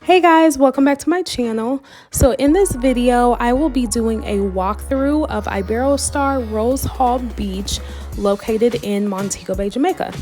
Hey guys, welcome back to my channel. So in this video, I will be doing a walkthrough of Iberostar Rose Hall Beach located in Montego Bay, Jamaica.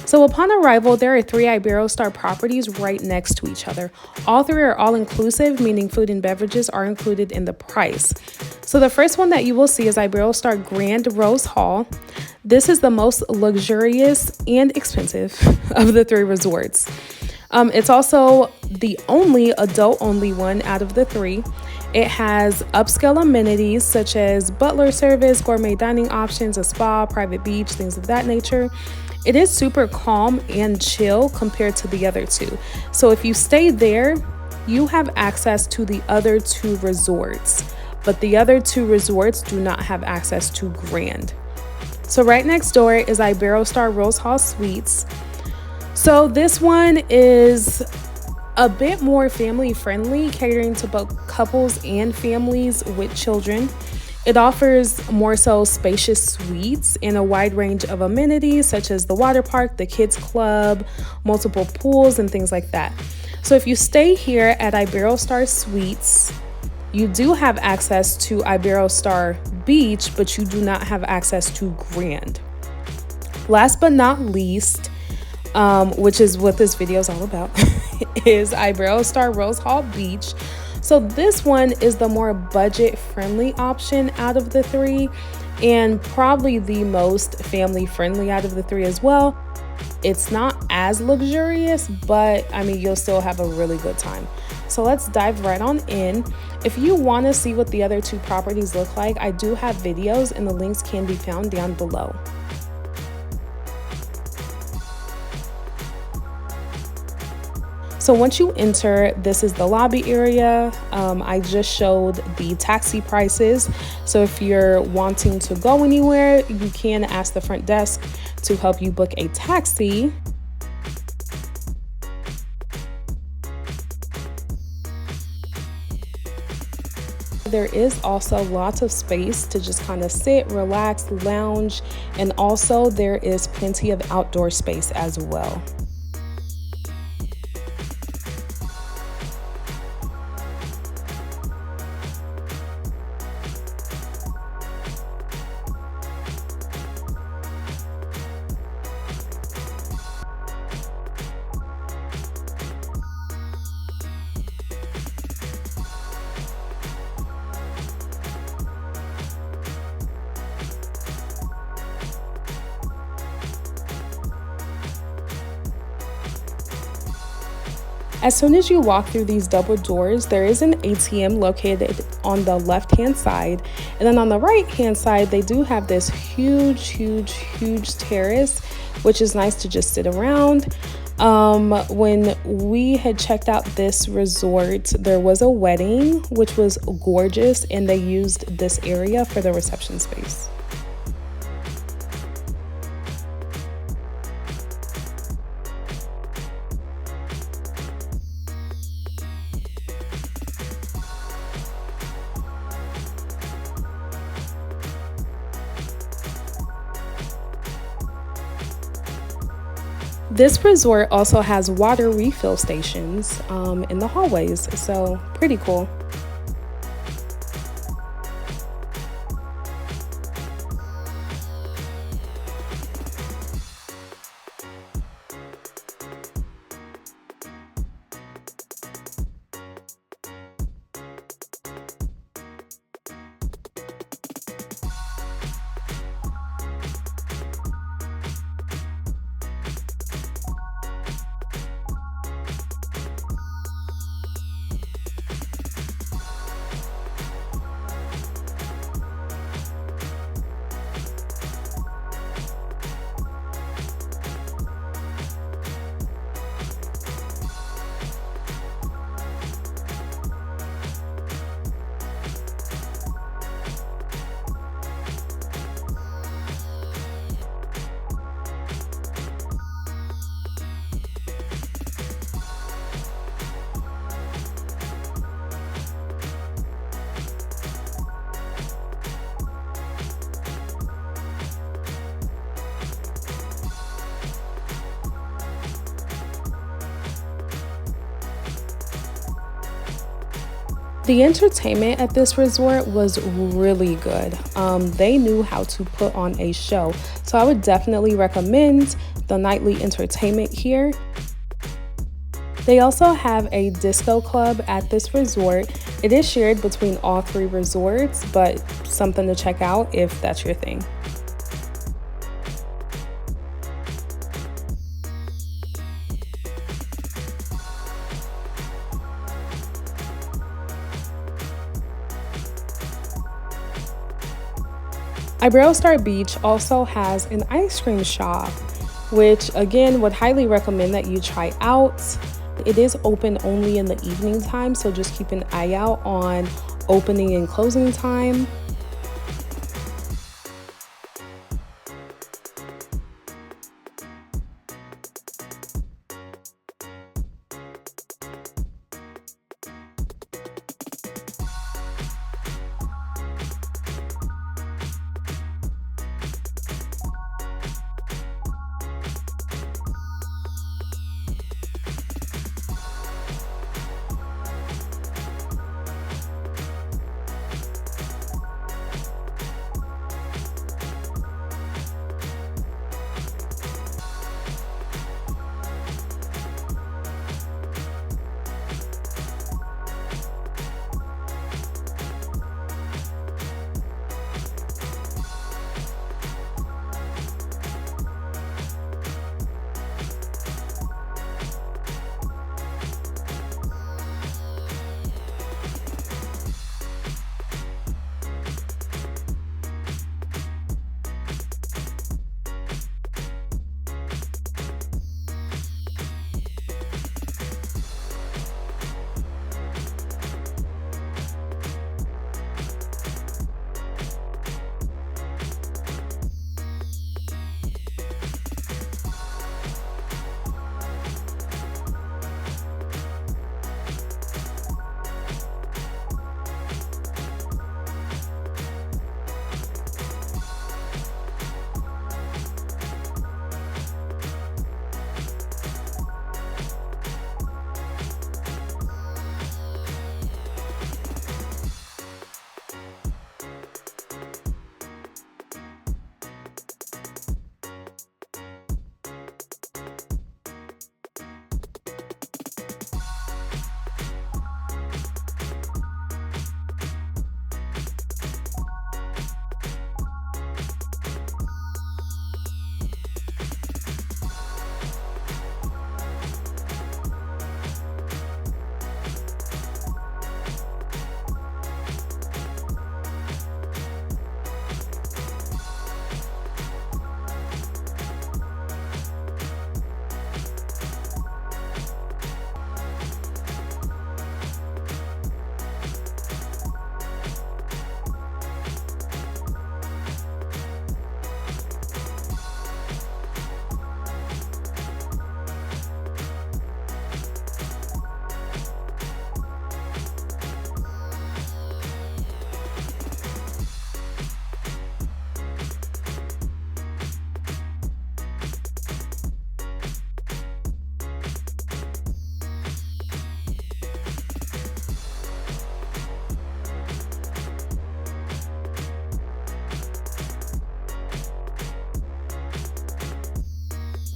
So upon arrival, there are 3 Iberostar properties right next to each other. All 3 are all-inclusive, meaning food and beverages are included in the price. So the first one that you will see is Iberostar Grand Rose Hall. This is the most luxurious and expensive of the 3 resorts. It's also the only adult-only one out of the 3. It has upscale amenities such as butler service, gourmet dining options, a spa, private beach, things of that nature. It is super calm and chill compared to the other 2. So if you stay there, you have access to the other 2 resorts, but the other 2 resorts do not have access to Grand. So right next door is Iberostar Rose Hall Suites. So this one is a bit more family friendly, catering to both couples and families with children. It offers more so spacious suites and a wide range of amenities such as the water park, the kids club, multiple pools, and things like that. So if you stay here at Iberostar Suites, you do have access to Iberostar Beach, but you do not have access to Grand. Last but not least, which is what this video is all about, is Iberostar Rose Hall Beach. So this one is the more budget-friendly option out of the 3, and probably the most family-friendly out of the 3 as well. It's not as luxurious, but I mean, you'll still have a really good time. So let's dive right on in. If you want to see what the other 2 properties look like, I do have videos and the links can be found down below. So once you enter, this is the lobby area. I just showed the taxi prices. So if you're wanting to go anywhere, you can ask the front desk to help you book a taxi. There is also lots of space to just kind of sit, relax, lounge, and also there is plenty of outdoor space as well. As soon as you walk through these double doors, there is an ATM located on the left-hand side. And then on the right-hand side, they do have this huge terrace, which is nice to just sit around. When we had checked out this resort, there was a wedding, which was gorgeous, and they used this area for the reception space. This resort also has water refill stations in the hallways, so pretty cool. The entertainment at this resort was really good. They knew how to put on a show. So I would definitely recommend the nightly entertainment here. They also have a disco club at this resort. It is shared between all three resorts, but something to check out if that's your thing. Iberostar Beach also has an ice cream shop, which again would highly recommend that you try out. It is open only in the evening time, so just keep an eye out on opening and closing time.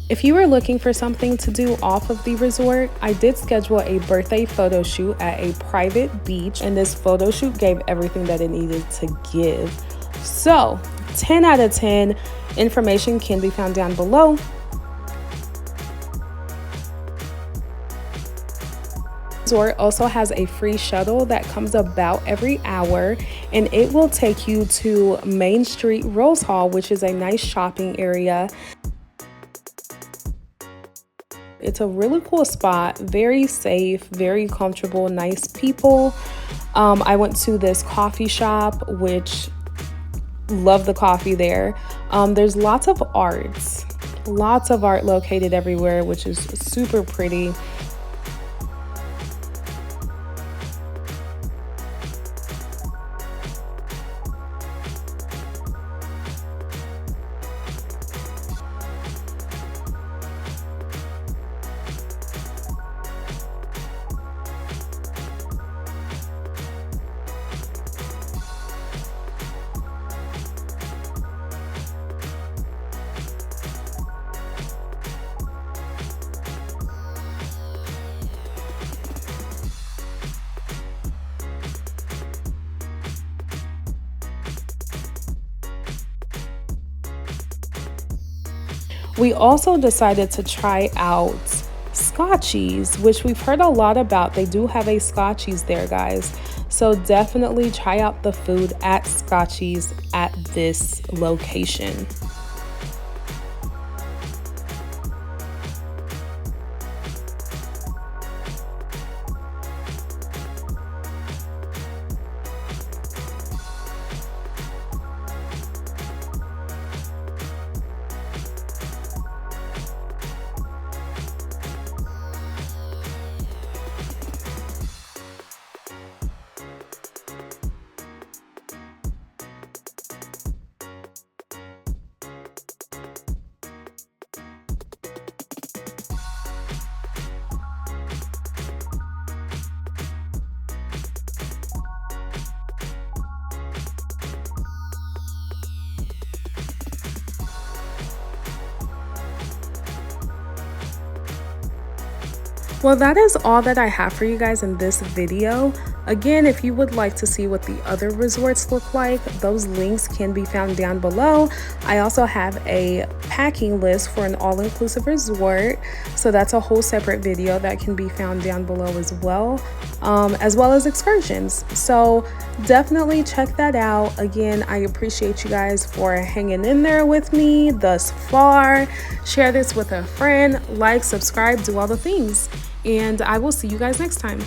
If you were looking for something to do off of the resort, I did schedule a birthday photo shoot at a private beach, and this photo shoot gave everything that it needed to give. So 10 out of 10. Information can be found down below. Resort also has a free shuttle that comes about every hour, and it will take you to Main Street Rose Hall, which is a nice shopping area. It's a really cool spot, very safe, very comfortable, nice people. I went to this coffee shop, which love the coffee there. There's lots of art located everywhere, which is super pretty. We also decided to try out Scotchies, which we've heard a lot about. They do have a Scotchies there, guys. So definitely try out the food at Scotchies at this location. Well, that is all that I have for you guys in this video. Again, if you would like to see what the other resorts look like, those links can be found down below. I also have a packing list for an all-inclusive resort, so that's a whole separate video that can be found down below as well as excursions. So definitely check that out. Again, I appreciate you guys for hanging in there with me thus far. Share this with a friend, like, subscribe, do all the things. And I will see you guys next time.